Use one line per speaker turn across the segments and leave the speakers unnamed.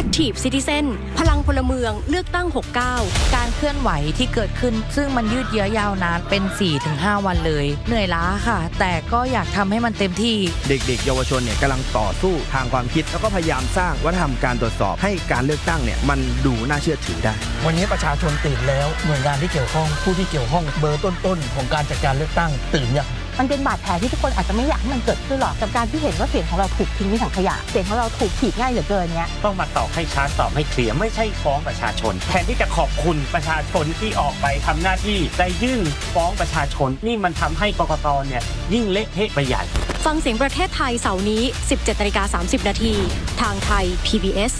Active Citizen พลังพลเมืองเลือกตั้ง69
การเคลื่อนไหวที่เกิดขึ้นซึ่งมันยืดเยื้อยาวนานเป็น 4-5 วันเลยเหนื่อยล้าค่ะแต่ก็อยากทำให้มันเต็มที่
เด็กๆเยาวชนเนี่ยกำลังต่อสู้ทางความคิดแล้วก็พยายามสร้างวัฒนธรรมการตรวจสอบให้การเลือกตั้งเนี่ยมันดูน่าเชื่อถือได้
วันนี้ประชาชนตื่นแล้วหน่วยงานที่เกี่ยวข้องผู้ที่เกี่ยวข้องเบอร์ต้นๆของการจัดการเลือกตั้งตื่นยัง
มันเป็นบาดแผลที่ทุกคนอาจจะไม่อยากให้มันเกิดขึ้นหรอกกับการที่เห็นว่าเสียงของเราถูกทิ้งในถังขยะเสียงของเราถูกถีบง่ายเหลือเกินเนี้ย
ต้องมาตอบให้ชัดตอบให้เคลียร์ไม่ใช่ฟ้องประชาชนแทนที่จะขอบคุณประชาชนที่ออกไปทำหน้าที่ได้ยื่นฟ้องประชาชนนี่มันทำให้กกตเนี่ยยิ่งเละเทะไปใหญ่
ฟังเสียงประเทศไทยเสาร์นี้ 17:30 น.ทางไทย PBS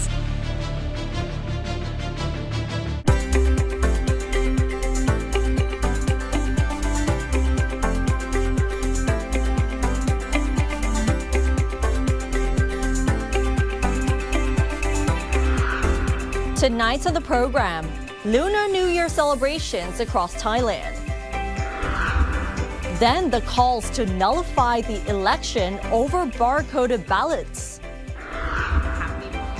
Tonight on the program, Lunar New Year celebrations across Thailand. Then the calls to nullify the election over barcoded ballots.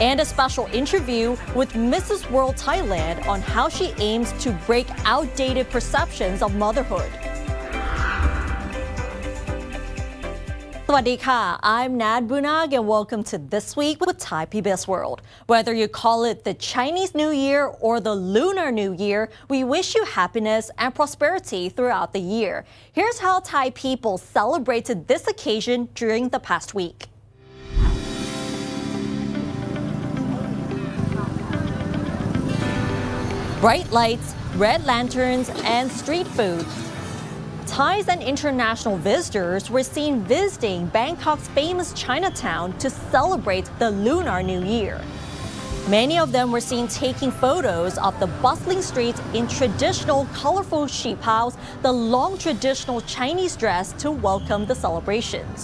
And a special interview with Mrs. World Thailand on how she aims to break outdated perceptions of motherhood. Swadika, I'm Nad Bunag and welcome to This Week with Thai PBS World. Whether you call it the Chinese New Year or the Lunar New Year, we wish you happiness and prosperity throughout the year. Here's how Thai people celebrated this occasion during the past week. Bright lights, red lanterns, and street food. Thais and international visitors were seen visiting Bangkok's famous Chinatown to celebrate the Lunar New Year. Many of them were seen taking photos of the bustling streets in traditional colorful sheep house, the long traditional Chinese dress to welcome the celebrations.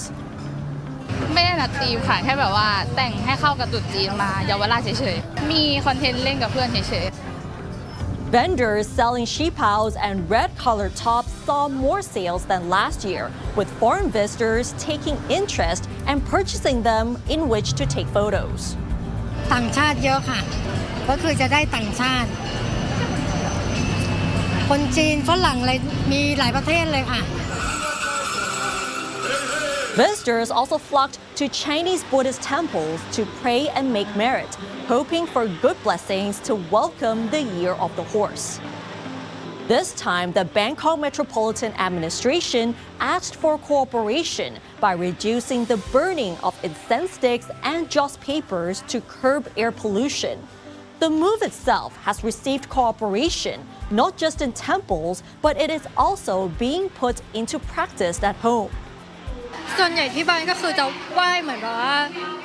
ไม่ได้นัดทีมค่ะแค่แบบว่าแต่งให้เข้ากับตุ๊ดจีนมาเยาวราชเฉยๆมีคอนเทนต์เล่นกับเพื่อนเฉยๆ
Vendors selling sheep house and red-colored tops saw more sales than last year, with foreign visitors taking interest and purchasing them in which to take photos.
ต่างชาติเยอะค่ะก็คือจะได้ต่างชาติคนจีนฝรั่งอะไรมีหลายประเทศเลยค่ะ
Visitors also flocked to Chinese Buddhist temples to pray and make merit, hoping for good blessings to welcome the Year of the Horse. This time, the Bangkok Metropolitan Administration asked for cooperation by reducing the burning of incense sticks and joss papers to curb air pollution. The move itself has received cooperation, not just in temples, but it is also being put into practice at home.
ส่วนใหญ่ที่บ้านก็คือจะไหว้เหมือนแบบว่า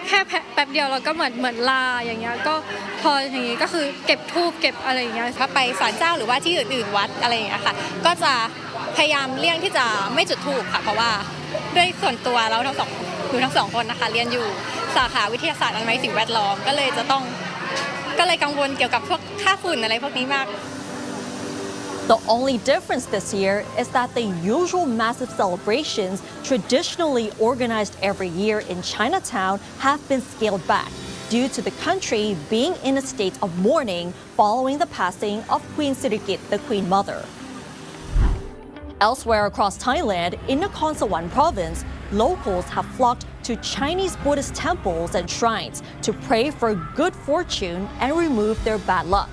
แค่แป๊บเดียวแล้วก็เหมือนลาอย่างเงี้ยก็พออย่างงี้ก็คือเก็บธูปเก็บอะไรอย่างเงี้ยถ้าไปศาลเจ้าหรือว่าที่อื่นๆวัดอะไรอย่างเงี้ยค่ะก็จะพยายามเลี่ยงที่จะไม่จุดธูปค่ะเพราะว่าด้วยส่วนตัวเราทั้งสองคนนะคะเรียนอยู่สาขาวิทยาศาสตร์อนามัยสิ่งแวดล้อมก็เลยกังวลเกี่ยวกับพวกค่าฝุ่นอะไรพวกนี้มาก
The only difference this year is that the usual massive celebrations traditionally organized every year in Chinatown have been scaled back due to the country being in a state of mourning following the passing of Queen Sirikit, the Queen Mother. Elsewhere across Thailand, in Nakhon Sawan province, locals have flocked to Chinese Buddhist temples and shrines to pray for good fortune and remove their bad luck.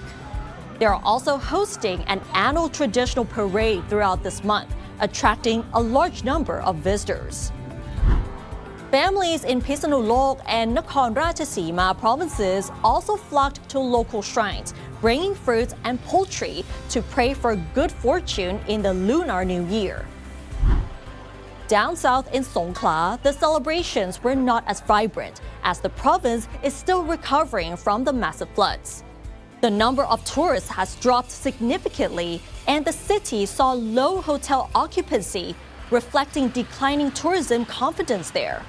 They are also hosting an annual traditional parade throughout this month, attracting a large number of visitors. Families in Pisanulok and Nakhon Ratchasima provinces also flocked to local shrines, bringing fruits and poultry to pray for good fortune in the Lunar New Year. Down south in Songkhla, the celebrations were not as vibrant, as the province is still recovering from the massive floods. The number of tourists has dropped significantly, and the city saw low hotel occupancy, reflecting declining tourism confidence there.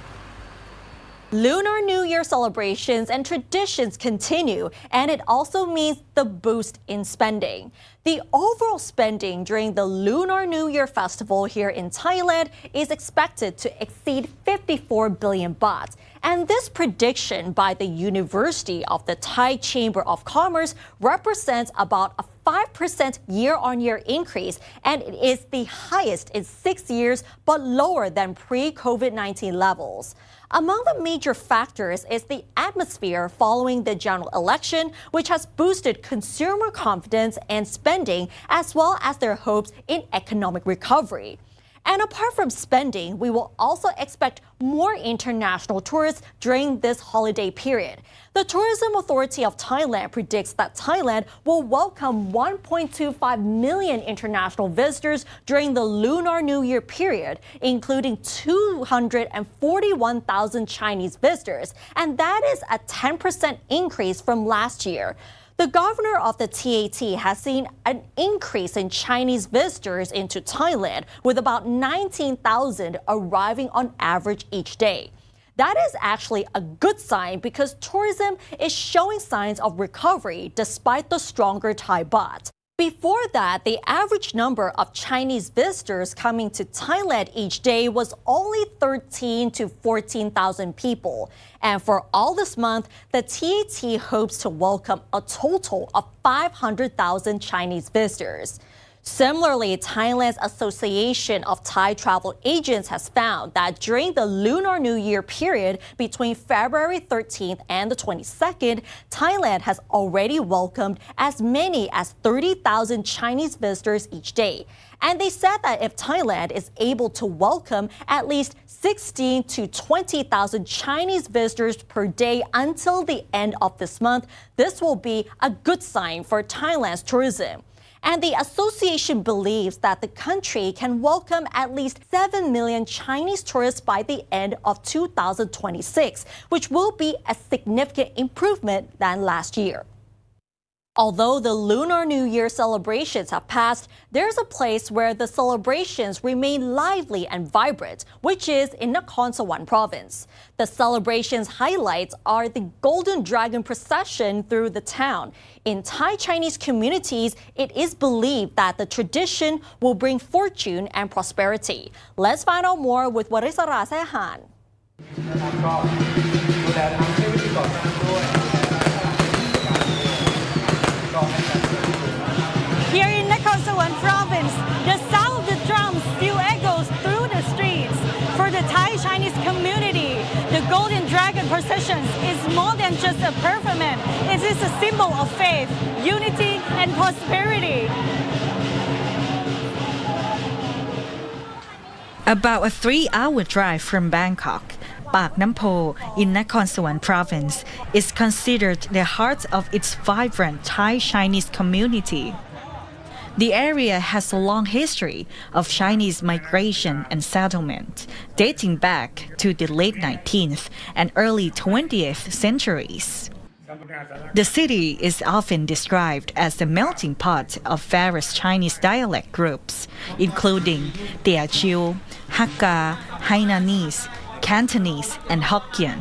Lunar New Year celebrations and traditions continue, and it also means the boost in spending. The overall spending during the Lunar New Year festival here in Thailand is expected to exceed 54 billion baht. And this prediction by the University of the Thai Chamber of Commerce represents about a 5% year-on-year increase, and it is the highest in 6 years, but lower than pre-COVID-19 levels. Among the major factors is the atmosphere following the general election, which has boosted consumer confidence and spending, as well as their hopes in economic recovery. And apart from spending, we will also expect more international tourists during this holiday period. The Tourism Authority of Thailand predicts that Thailand will welcome 1.25 million international visitors during the Lunar New Year period, including 241,000 Chinese visitors, and that is a 10% increase from last year. The governor of the TAT has seen an increase in Chinese visitors into Thailand, with about 19,000 arriving on average each day. That is actually a good sign because tourism is showing signs of recovery despite the stronger Thai baht. Before that, the average number of Chinese visitors coming to Thailand each day was only 13 to 14,000 people. And for all this month, the TAT hopes to welcome a total of 500,000 Chinese visitors. Similarly, Thailand's Association of Thai Travel Agents has found that during the Lunar New Year period between February 13th and the 22nd, Thailand has already welcomed as many as 30,000 Chinese visitors each day. And they said that if Thailand is able to welcome at least 16 to 20,000 Chinese visitors per day until the end of this month, this will be a good sign for Thailand's tourism. And the association believes that the country can welcome at least 7 million Chinese tourists by the end of 2026, which will be a significant improvement than last year. Although the Lunar New Year celebrations have passed, there's a place where the celebrations remain lively and vibrant, which is in Nakhon Sawan province. The celebrations' highlights are the Golden Dragon procession through the town. In Thai Chinese communities, it is believed that the tradition will bring fortune and prosperity. Let's find out more with Warisara Sehan.
Here in Nakhon Sawan province, the sound of the drums still echoes through the streets. For the Thai Chinese community, the Golden Dragon procession is more than just a performance. It is a symbol of faith, unity, and prosperity.
About a 3-hour drive from Bangkok, Pak Nam Po in Nakhon Sawan province is considered the heart of its vibrant Thai Chinese community. The area has a long history of Chinese migration and settlement, dating back to the late 19th and early 20th centuries. The city is often described as the melting pot of various Chinese dialect groups, including Teochew, Hakka, Hainanese, Cantonese, and Hokkien.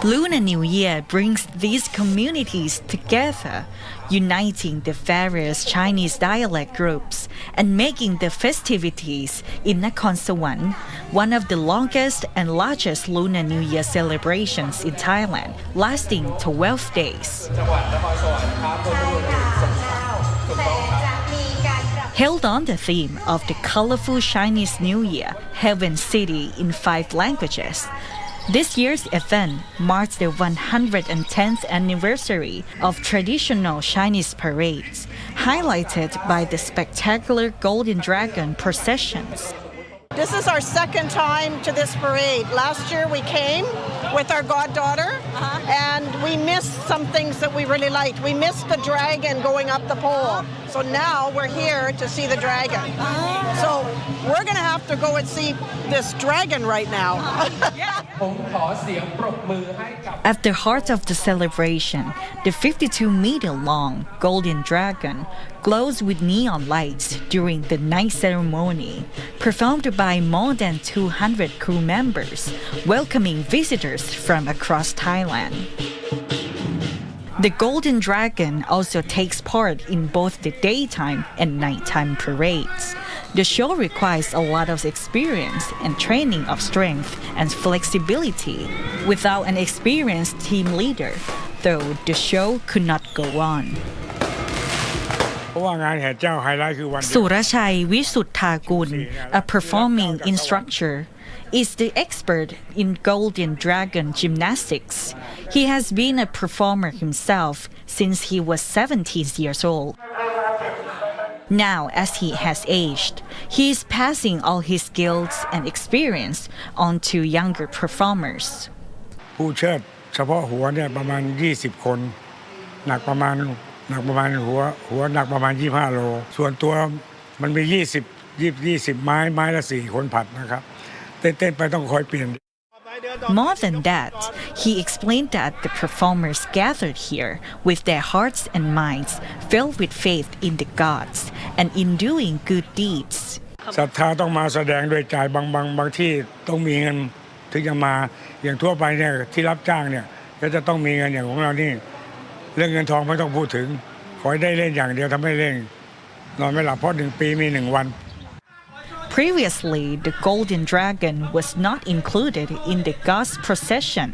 Lunar New Year brings these communities together, uniting the various Chinese dialect groups and making the festivities in Nakhon Sawan one of the longest and largest Lunar New Year celebrations in Thailand, lasting 12 days. Held on the theme of the colorful Chinese New Year, Heaven City in 5 languages, this year's event marks the 110th anniversary of traditional Chinese parades, highlighted by the spectacular Golden Dragon processions.
This is our second time to this parade. Last year we came with our goddaughter and we missed some things that we really liked. We missed the dragon going up the pole. So now we're here to see the dragon. So we're going to have to go and see this dragon right now.
At the heart of the celebration, the 52-meter-long golden dragon glows with neon lights during the night ceremony, performed by more than 200 crew members, welcoming visitors from across Thailand. The Golden Dragon also takes part in both the daytime and nighttime parades. The show requires a lot of experience and training of strength and flexibility. Without an experienced team leader, though, the show could not go on. สุรชัย วิสุทธากุล a performing instructor, is the expert in Golden Dragon gymnastics. He has been a performer himself since he was 17 years old. Now, as he has aged, he is passing all his skills and experience on to younger performers.
ผู้เชิดเฉพาะหัวเนี่ยประมาณ20คนหนักประมาณหัวหนักประมาณ25โลส่วนตัวมันมี20ไม้ละ4คนผัดนะครับเต้นไปต้องคอยเปลี่ยน
More than that, he explained that the performers gathered here with their hearts and minds filled with faith in the gods and in doing good deeds.
ศรัทธาต้องมาแสดงด้วยใจบางที่ต้องมีเงินถึงจะมาอย่างทั่วไปเนี่ยที่รับจ้างเนี่ยก็จะต้องมีเงินอย่างของเรานี่เรื่องเงินทองไม่ต้องพูดถึงขอให้ได้เล่นอย่างเดียวทำให้เล่นนอนไม่หลับเพราะ1 ปีมี1 วัน
Previously, the Golden Dragon was not included in the God's procession.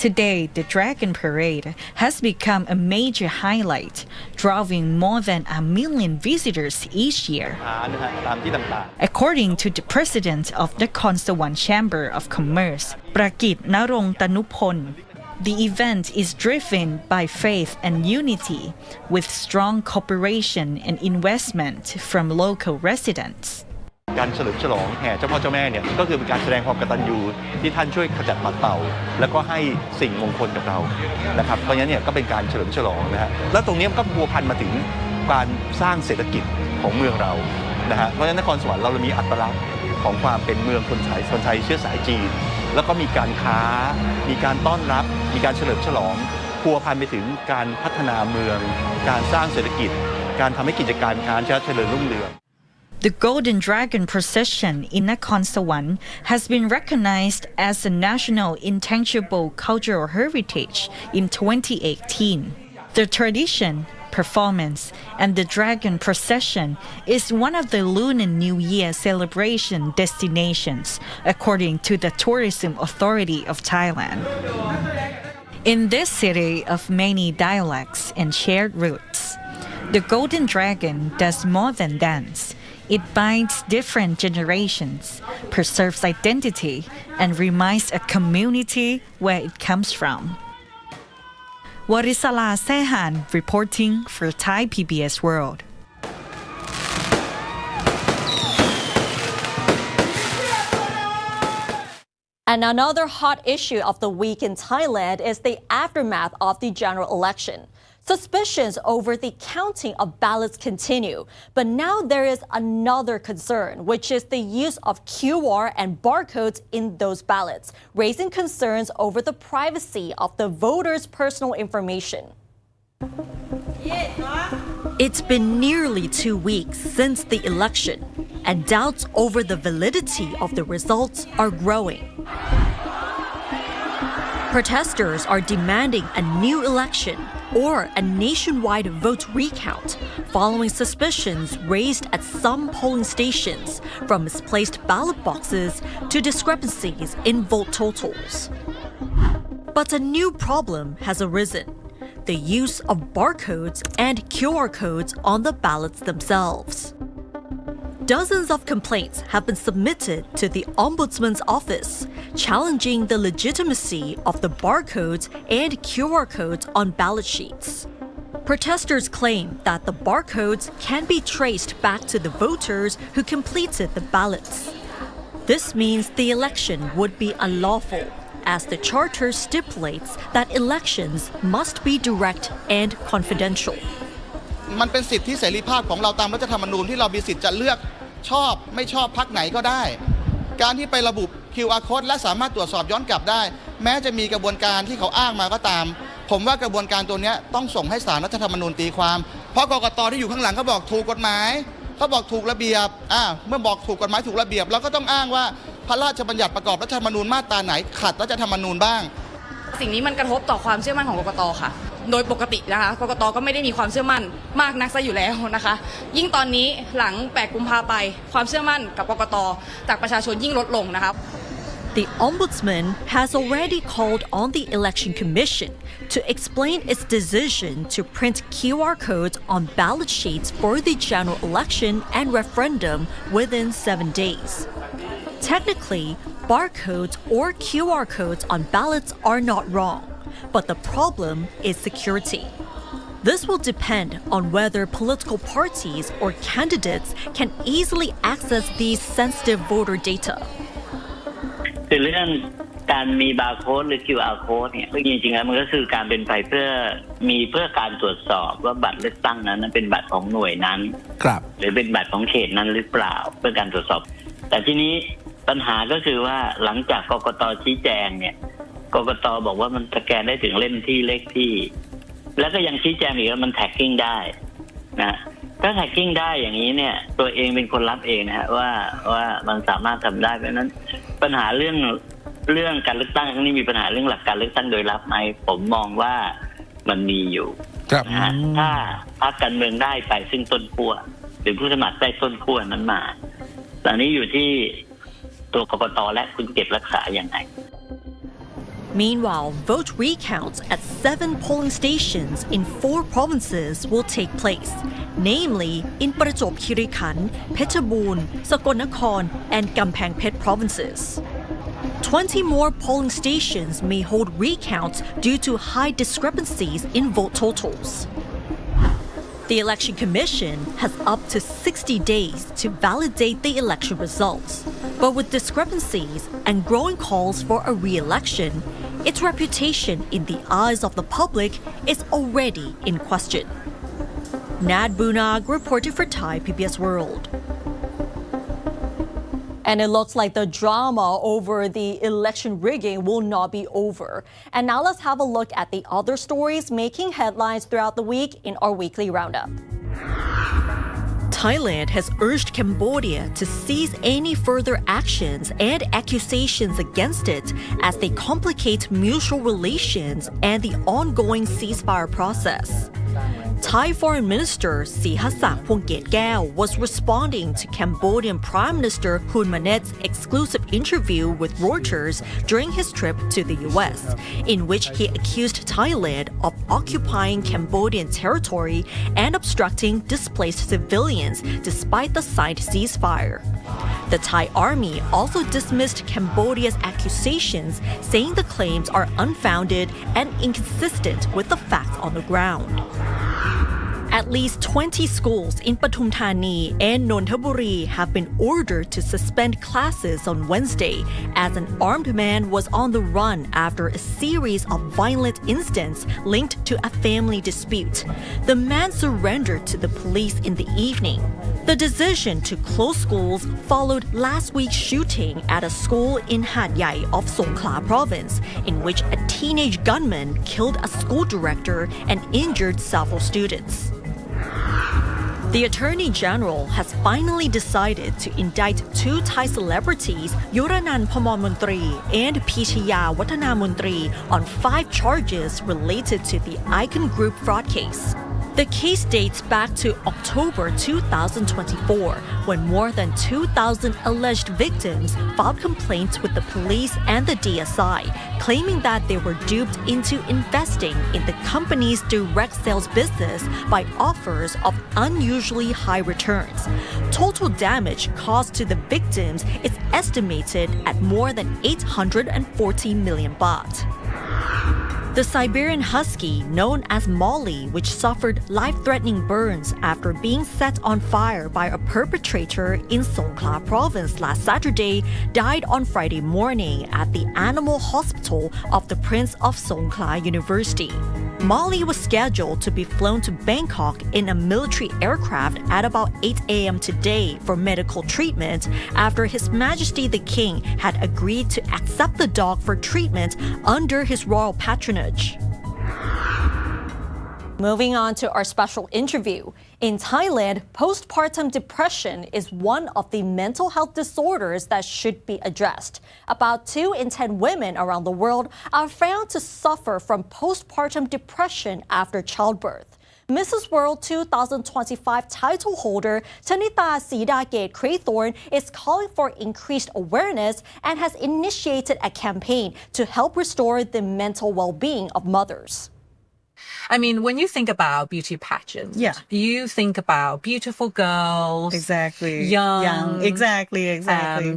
Today, the Dragon Parade has become a major highlight, drawing more than 1 million visitors each year. According to the president of the Nakhon Sawan Chamber of Commerce, Prakit Narong Tanupon, the event is driven by faith and unity, with strong cooperation and investment from local residents.
การเฉลิมฉลองแห่เจ้าพ่อเจ้าแม่เนี่ยก็คือเป็นการแสดงความกตัญญูที่ท่านช่วยขจัดปัดเป่าแล้วก็ให้สิ่งมงคลกับเรานะครับเพราะฉะนั้นเนี่ยก็เป็นการเฉลิมฉลองนะฮะแล้วตรงนี้มันก็พัวพันมาถึงการสร้างเศรษฐกิจของเมืองเรานะฮะเพราะฉะนั้นนครสวรรค์เรามีอัตลักษณ์ของความเป็นเมืองคนไทยเชื้อสายจีนแล้วก็มีการค้ามีการต้อนรับมีการเฉลิมฉลองพัวพันไปถึงการพัฒนาเมืองการสร้างเศรษฐกิจการทำให้กิจการเจริญรุ่งเรือง
The Golden Dragon procession in Nakhon Sawan has been recognized as a national intangible cultural heritage in 2018. The tradition, performance, and the dragon procession is one of the Lunar New Year celebration destinations, according to the Tourism Authority of Thailand. In this city of many dialects and shared roots, the Golden Dragon does more than dance. It binds different generations, preserves identity, and reminds a community where it comes from. Warisala Sehan reporting for Thai PBS World.
And another hot issue of the week in Thailand is the aftermath of the general election. Suspicions over the counting of ballots continue, but now there is another concern, which is the use of QR and barcodes in those ballots, raising concerns over the privacy of the voters' personal information.
It's been nearly 2 weeks since the election, and doubts over the validity of the results are growing. Protesters are demanding a new election or a nationwide vote recount following suspicions raised at some polling stations from misplaced ballot boxes to discrepancies in vote totals. But a new problem has arisen: the use of barcodes and QR codes on the ballots themselves. Dozens of complaints have been submitted to the Ombudsman's office, challenging the legitimacy of the barcodes and QR codes on ballot sheets. Protesters claim that the barcodes can be traced back to the voters who completed the ballots. This means the election would be unlawful, as the charter stipulates that elections must be direct and confidential.
มันเป็นสิทธิเสรีภาพของเราตามรัฐธรรมนูญที่เรามีสิทธิ์จะเลือก ชอบไม่ชอบพรรคไหนก็ได้การที่ไประบุ QR code และสามารถตรวจสอบย้อนกลับได้แม้จะมีกระบวนการที่เขาอ้างมาก็ตามผมว่ากระบวนการตัวนี้ต้องส่งให้ศาลรัฐธรรมนูญตีความเพราะกกต.ที่อยู่ข้างหลังเขาบอกถูกกฎหมายเขาบอกถูกระเบียบเมื่อบอกถูกกฎหมายถูกระเบียบเราก็ต้องอ้างว่าพระราชบัญญัติประกอบรัฐธรรมนูญมาตราไหนขัดรัฐธรรมนูญบ้าง
สิ่งนี้มันกระทบต่อความเชื่อมั่นของกกต.ค่ะโดยปกตินะคะกกต.ก็ไม่ได้มีความเชื่อมั่นมากนักซะอยู่แล้วนะคะยิ่งตอนนี้หลัง8 กุมภาพันธ์ไปความเชื่อมั่นกับกกต.จากประชาชนยิ่งลดลงนะคะ
The Ombudsman has already called on the Election Commission to explain its decision to print QR codes on ballot sheets for the general election and referendum within 7 days. Technically, barcodes or QR codes on ballots are not wrong, but the problem is security. This will depend on whether political parties or candidates can easily access these sensitive voter data.
คือเรื่องการมีบาร์โค้ดหรือ QR code เนี่ยจริงๆแล้วมันก็คือการเป็นไปเพื่อการตรวจสอบว่าบัตรเลือกตั้งนั้นเป็นบัตรของหน่วยนั้นหรือเป็นบัตรของเขตนั้นหรือเปล่าเพื่อการตรวจสอบแต่ทีนี้ปัญหาก็คือว่าหลังจากกกต.ชี้แจงเนี่ยกกต.บอกว่ามันสแกนได้ถึงเล่มที่เลขที่แล้วก็ยังชี้แจงอีกว่ามันแท็กกิ้งได้นะถ้าแท็กกิ้งได้อย่างนี้เนี่ยตัวเองเป็นคนรับเองนะฮะว่ามันสามารถทำได้เพราะนั้นปัญหาเรื่องการเลือกตั้งครั้งนี้มีปัญหาเรื่องหลักการเลือกตั้งโดยลับไหมผมมองว่ามันมีอยู่นะฮะถ้าพรรคการเมืองได้ไปซึ่งต้นขั้วหรือผู้สมัครได้ต้นขั้วนั้นมาตอนนี้อยู่ที่ตัวกกต.และคุณเก็บรักษาอย่างไร
Meanwhile, vote recounts at 7 polling stations in 4 provinces will take place, namely in Prajop Khiri Khan, Phetchabun, Sakon Nakhon, and Kamphaeng Phet provinces. 20 more polling stations may hold recounts due to high discrepancies in vote totals. The Election Commission has up to 60 days to validate the election results, but with discrepancies and growing calls for a re-election, its reputation in the eyes of the public is already in question. Nad Bunag reported for Thai PBS World.
And it looks like the drama over the election rigging will not be over. And now let's have a look at the other stories making headlines throughout the week in our weekly roundup.
Thailand has urged Cambodia to cease any further actions and accusations against it as they complicate mutual relations and the ongoing ceasefire process. Thai Foreign Minister Sihasak Phongketkaew was responding to Cambodian Prime Minister Hun Manet's exclusive interview with Reuters during his trip to the US, in which he accused Thailand of occupying Cambodian territory and obstructing displaced civilians despite the signed ceasefire. The Thai army also dismissed Cambodia's accusations, saying the claims are unfounded and inconsistent with the facts on the ground. At least 20 schools in Pathum Thani and Nonthaburi have been ordered to suspend classes on Wednesday as an armed man was on the run after a series of violent incidents linked to a family dispute. The man surrendered to the police in the evening. The decision to close schools followed last week's shooting at a school in Hat Yai of Songkhla province, in which a teenage gunman killed a school director and injured several students. The Attorney General has finally decided to indict 2 Thai celebrities, Yoranan Pamamontri and Pichaya Watanamontri, on 5 charges related to the Icon Group fraud case. The case dates back to October 2024, when more than 2,000 alleged victims filed complaints with the police and the DSI, claiming that they were duped into investing in the company's direct sales business by offers of unusually high returns. Total damage caused to the victims is estimated at more than 840 million baht. The Siberian Husky, known as Molly, which suffered life-threatening burns after being set on fire by a perpetrator in Songkhla province last Saturday, died on Friday morning at the Animal Hospital of the Prince of Songkhla University. Molly was scheduled to be flown to Bangkok in a military aircraft at about 8 a.m. today for medical treatment after His Majesty the King had agreed to accept the dog for treatment under his royal patronage.
Moving on to our special interview. In Thailand, postpartum depression is one of the mental health disorders that should be addressed. About 2 in 10 women around the world are found to suffer from postpartum depression after childbirth. Mrs. World 2025 title holder Chanita Sidagate Craythorne is calling for increased awareness and has initiated a campaign to help restore the mental well-being of mothers.
I mean, when you think about beauty pageants, you think about beautiful girls.
Exactly.
Young.
Exactly.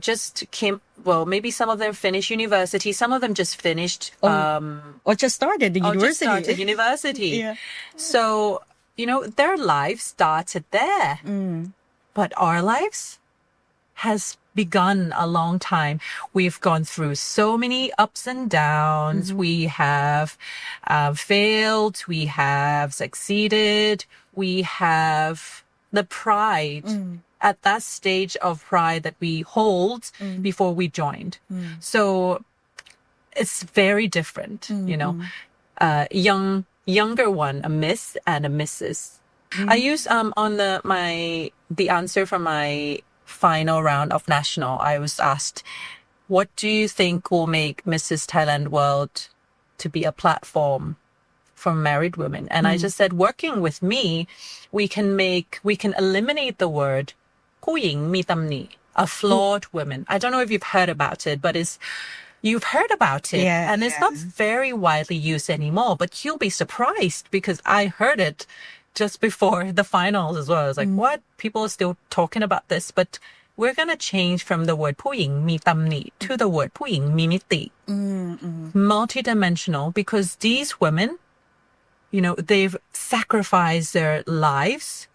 Just came, maybe some of them finished university. Some of them just finished.
Or just started the university.
Yeah. So, their lives started there. But our lives has begun a long time. We've gone through so many ups and downs. We have failed. We have succeeded. We have the pride at that stage of pride that we hold before we joined. So it's very different, younger one, a miss and a missus. I use on the answer from my final round of national, I was asked, what do you think will make Mrs. Thailand World to be a platform for married women? And I just said, working with me, we can eliminate the word ผู้หญิงมีตำหนิ a flawed woman. I don't know if you've heard about it, but you've heard about it, and it's not very widely used anymore, but you'll be surprised because I heard it just before the finals as well. I was like, what? People are still talking about this, but we're going to change from the word ผู้หญิงมีตำหนิ to the word ผู้หญิงมีมิติ multidimensional, because these women, they've sacrificed their lives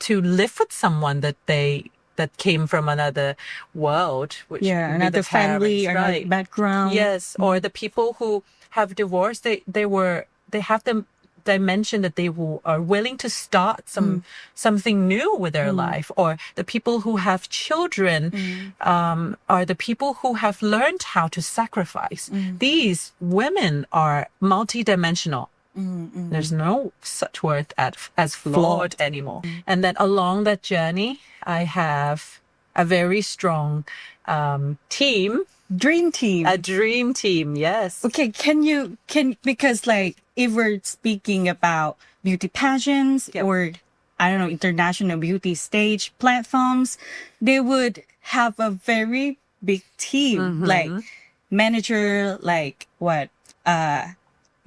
to live with someone that came from another world, which
another family or another background.
Yes, or the people who have divorced, they have the dimension that they are willing to start something new with their life, or the people who have children are the people who have learned how to sacrifice. These women are multidimensional. There's no such word as flawed anymore. And then along that journey, I have a very strong team.
Dream team.
A dream team, yes.
Okay, because if we're speaking about beauty pageants or, I don't know, international beauty stage platforms, they would have a very big team, like manager,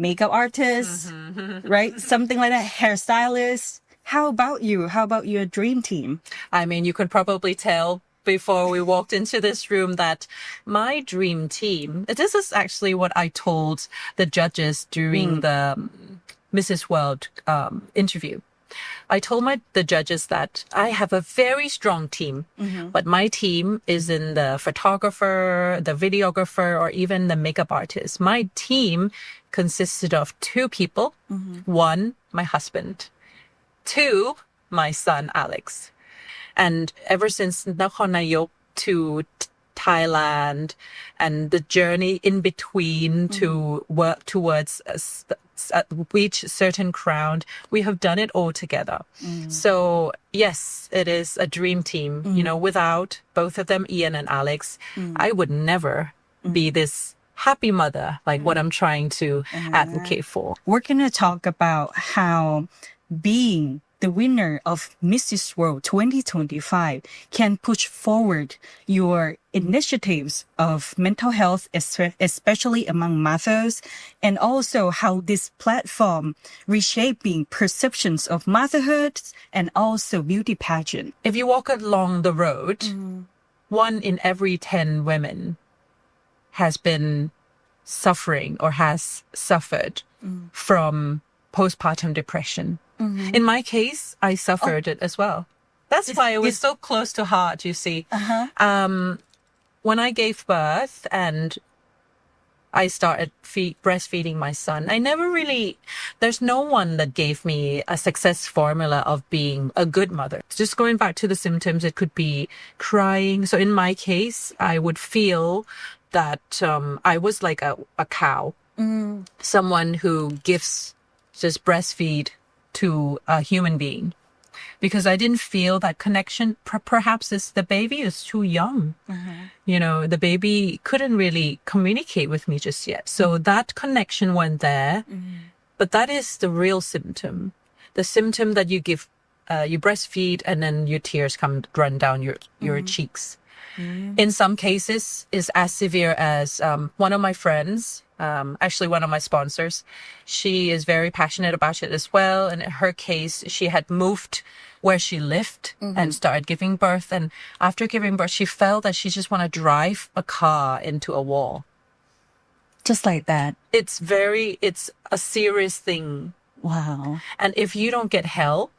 makeup artists, right? Something like that, hairstylist. How about you? How about your dream team?
I mean, you could probably tell before we walked into this room that my dream team, this is actually what I told the judges during the Mrs. World interview. I told the judges that I have a very strong team, but my team is in the photographer, the videographer, or even the makeup artist. My team consisted of 2 people. 1, my husband. 2, my son, Alex. And ever since Nakhon Nayok to Thailand and the journey in between to work towards reach certain crown, we have done it all together. So yes, it is a dream team. Without both of them, Ian and Alex, I would never be this happy mother like what I'm trying to advocate for.
We're going to talk about how being the winner of Mrs. World 2025 can push forward your initiatives of mental health, especially among mothers, and also how this platform reshaping perceptions of motherhood and also beauty pageant.
If you walk along the road, 1 in every 10 women has been suffering or has suffered from postpartum depression. In my case, I suffered it as well. That's why it was so close to heart, you see. When I gave birth and I started breastfeeding my son. There's no one that gave me a success formula of being a good mother. Just going back to the symptoms, it could be crying. So in my case, I would feel that I was like a cow, someone who gives just breastfeed to a human being. Because I didn't feel that connection. Perhaps it's the baby is too young. The baby couldn't really communicate with me just yet. So that connection went there. But that is the real symptom. The symptom that you give, you breastfeed and then your tears run down your cheeks. In some cases, it's as severe as one of my friends, actually one of my sponsors. She is very passionate about it as well. And in her case, she had moved where she lived and started giving birth. And after giving birth, she felt that she just want to drive a car into a wall.
Just like that.
It's a serious thing.
Wow.
And if you don't get help,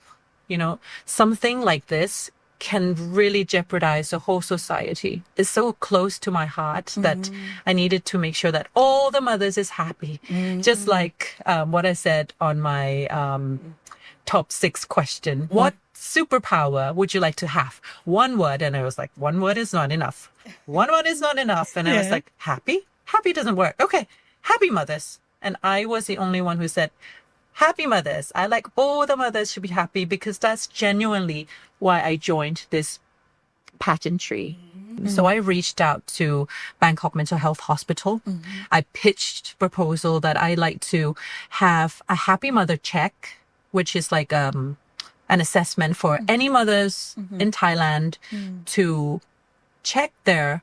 something like this can really jeopardize the whole society. It's so close to my heart that I needed to make sure that all the mothers is happy. Just like what I said on my top 6 question. What superpower would you like to have? One word. And I was like, one word is not enough. One word is not enough. And I was like, happy? Happy doesn't work. Okay, happy mothers. And I was the only one who said, happy mothers. I like all the mothers should be happy because that's genuinely why I joined this pageantry. So I reached out to Bangkok Mental Health Hospital. I pitched proposal that I like to have a happy mother check, which is like an assessment for any mothers in Thailand to check their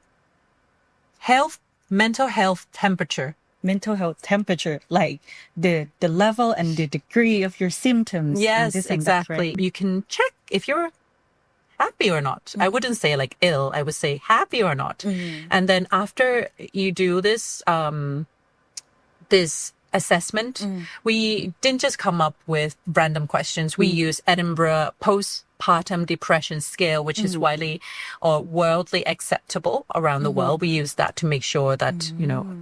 mental health temperature.
Mental health temperature, like the level and the degree of your symptoms.
Yes,
and
exactly.
Right?
You can check if you're happy or not. I wouldn't say like ill. I would say happy or not. And then after you do this, this assessment, we didn't just come up with random questions. We use Edinburgh postpartum depression scale, which is widely or worldly acceptable around the world. We use that to make sure that,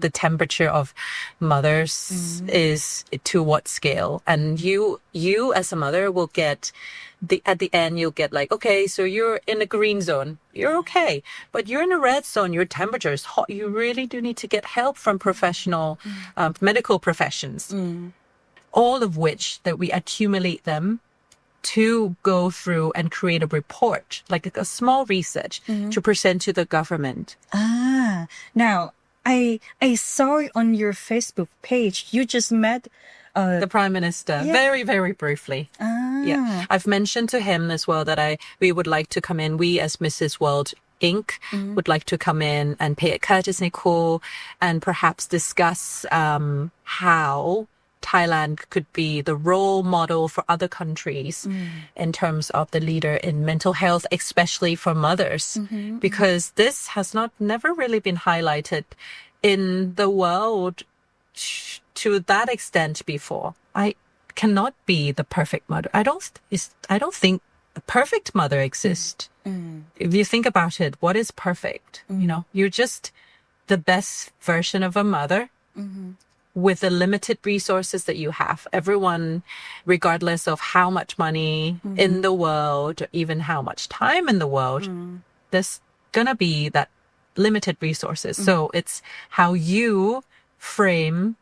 the temperature of mothers is to what scale. And you as a mother will get at the end, you'll get like, okay, so you're in the green zone. You're okay. But you're in the red zone. Your temperature is hot. You really do need to get help from professional medical professions. All of which that we accumulate them to go through and create a report, like a small research to present to the government.
Now I saw on your Facebook page, you just met
the Prime Minister very, very briefly. Yeah, I've mentioned to him as well that we would like to come in. We as Mrs. World Inc. would like to come in and pay a courtesy call and perhaps discuss how Thailand could be the role model for other countries in terms of the leader in mental health, especially for mothers, because this has never really been highlighted in the world to that extent before. I cannot be the perfect mother. I don't think a perfect mother exists. If you think about it, what is perfect? You're just the best version of a mother with the limited resources that you have. Everyone, regardless of how much money in the world, or even how much time in the world, there's gonna be that limited resources. So it's how you frame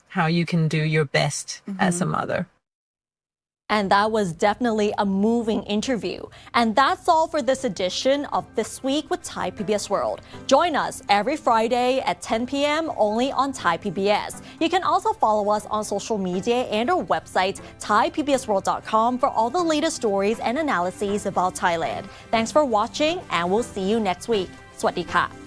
how you can do your best as a mother.
And that was definitely a moving interview. And that's all for this edition of This Week with Thai PBS World. Join us every Friday at 10 p.m. only on Thai PBS. You can also follow us on social media and our website, thaipbsworld.com, for all the latest stories and analyses about Thailand. Thanks for watching, and we'll see you next week. สวัสดีค่ะ